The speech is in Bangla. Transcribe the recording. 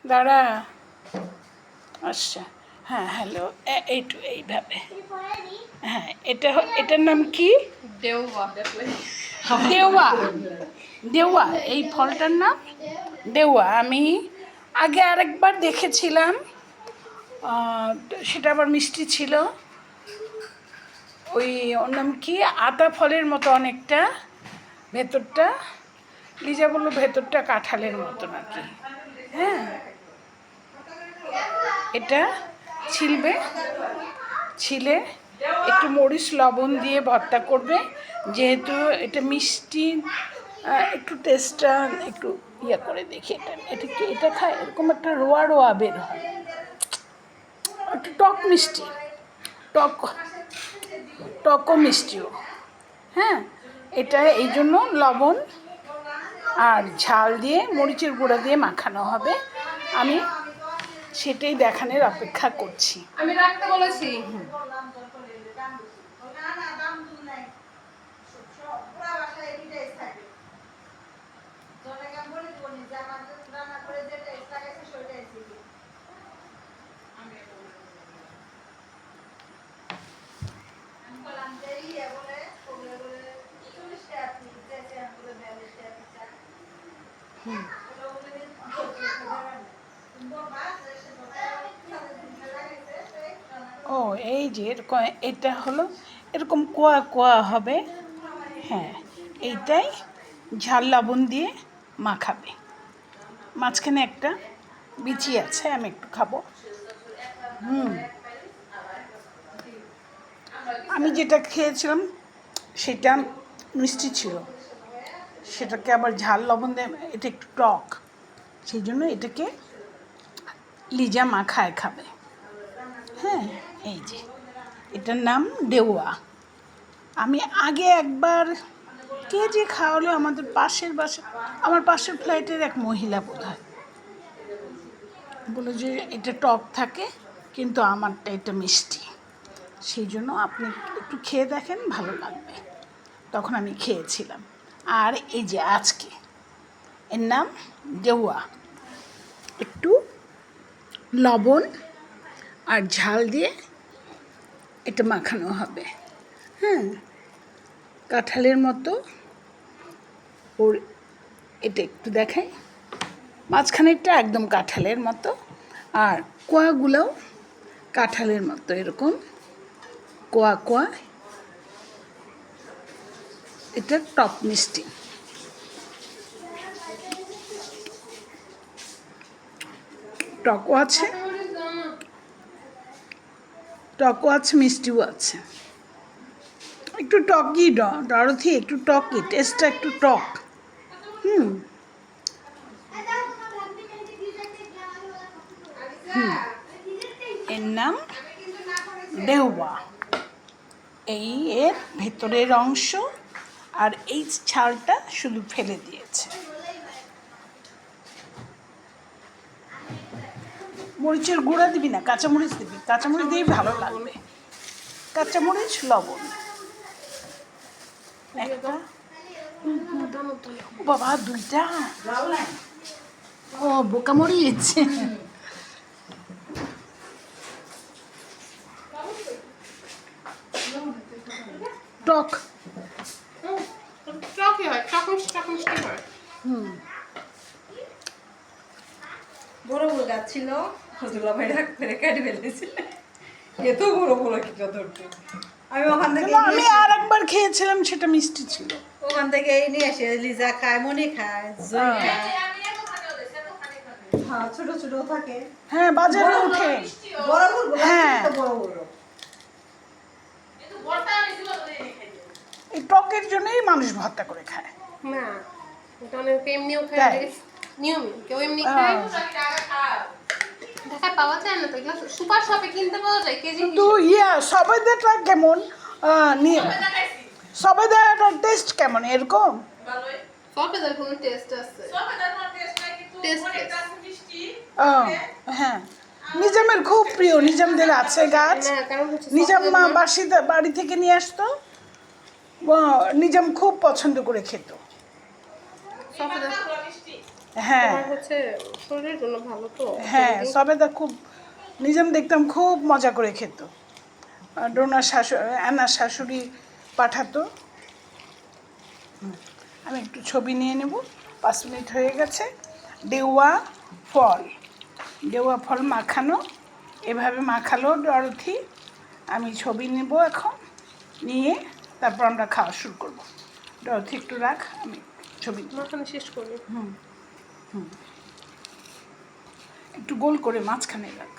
দাঁড়া আচ্ছা হ্যাঁ হ্যালো এইটু এইভাবে হ্যাঁ এটার নাম কি দেওয়া দেওয়া দেওয়া এই ফলটার নাম দেওয়া আমি আগে আরেকবার দেখেছিলাম সেটা আবার মিষ্টি ছিল ওই ওর নাম কি আতা ফলের মতো অনেকটা ভেতরটা লিজা বললো ভেতরটা কাঁঠালের মতো নাকি হ্যাঁ এটা ছিলে একটু মরিচ লবণ দিয়ে ভর্তা করবে যেহেতু এটা মিষ্টি একটু টেস্টটা একটু ইয়ে করে দেখি এটা কি এটা খায় এরকম একটা রোয়া রোয়া বের হয় একটু টক মিষ্টি টকও মিষ্টিও হ্যাঁ এটা এই জন্য লবণ আর ঝাল দিয়ে মরিচের গুঁড়া দিয়ে মাখানো হবে আমি সেটাই দেখানোর অপেক্ষা করছি আমি রাখতে বলেছি ও এই যে এরকম এটা হলো এরকম কোয়া কোয়া হবে হ্যাঁ এইটাই ঝাল লবণ দিয়ে মাখাবে মাঝখানে একটা বিচি আছে আমি একটু খাবো আমি যেটা খেয়েছিলাম সেটা মিষ্টি ছিল সেটাকে আবার ঝাল লবণ দিয়ে এটা একটু টক সেই জন্য এটাকে লিজা মাখায় খাবে হ্যাঁ এই যে এটার নাম দেওয়া আমি আগে একবার কে যে খাওয়ালো আমাদের আমার পাশের ফ্লাইটের এক মহিলা বোধহয় বলে যে এটা টক থাকে কিন্তু আমারটা এটা মিষ্টি সেই জন্য আপনি একটু খেয়ে দেখেন ভালো লাগবে তখন আমি খেয়েছিলাম আর এই যে আজকে এর নাম দেওয়া একটু লবণ আর ঝাল দিয়ে এটা মাখানো হবে হ্যাঁ কাঁঠালের মতো ওর এটা একটু দেখাই মাঝখানেরটা একদম কাঁঠালের মতো আর কোয়াগুলোও কাঁঠালের মতো এরকম কোয়া কোয়া এটা টক মিষ্টি টকও আছে মিষ্টিও আছে একটু টকই ডরথি একটু টকই টেস্টটা একটু টক এর নাম দেওয়া এই এর ভেতরের অংশ আর এই ছালটা শুধু ফেলে দিয়েছে মরিচের গুঁড়া দিবি না কাঁচামরিচ দিবি কাঁচামরিচ দিয়ে ভালো লাগবে কাঁচামরিচ লবণ একটা ও বাবা দুইটা ও বোকা মরিচ টক টকই হয় টক মিষ্টি হয় বড় বড় গাছ ছিল ফজলা ভাই রাখ করে কেটে ফেলেছে এত বড় বড় কিছু ধরতে আমি ওখান থেকে আমি আর একবার খেয়েছিলাম সেটা মিষ্টি ছিল ওখান থেকে এই নিয়ে এসে লিজা খায় মনি খায় জয় খায় হ্যাঁ ছোট ছোট থাকে হ্যাঁ বাজারে উঠে বড় বড় হ্যাঁ বড় বড় এই টকের জন্যই মানুষ ভর্তা করে খায় না এটা অনেক এমনিও খায় নিয়মিত কেউ এমনি খায় ঢাকায় পাওয়া যায় না তো এগুলো সুপার শপে কিনতে পাওয়া যায় কেজি কিন্তু সবেদাটা কেমন নিয়ে সবেদাটার টেস্ট কেমন এরকম সবেদার কোনো টেস্ট আছে হ্যাঁ নিজামের খুব প্রিয় নিজামদের আছে গাছ নিজাম বাড়ি থেকে নিয়ে আসতো নিজাম খুব পছন্দ করে খেত হ্যাঁ তোমার হচ্ছে শরীরের জন্য ভালো তো। হ্যাঁ সবেদা খুব নিজে আমি দেখতাম খুব মজা করে খেত। ডোনার শাশুড়ি অ্যানার শাশুড়ি পাঠাতো। আমি একটু ছবি নিয়ে নেব। 5 মিনিট হয়ে গেছে। ডেওয়া ফল, ডেওয়া ফল মাখানো, এভাবে মাখালো ডরথি। আমি ছবি নেব এখন, নিয়ে তারপর আমরা খাওয়া শুরু করব। ডরথি একটু রাখ, আমি ছবি নেব। মাখানো শেষ করি। একটু গোল করে মাঝখানে রাখ।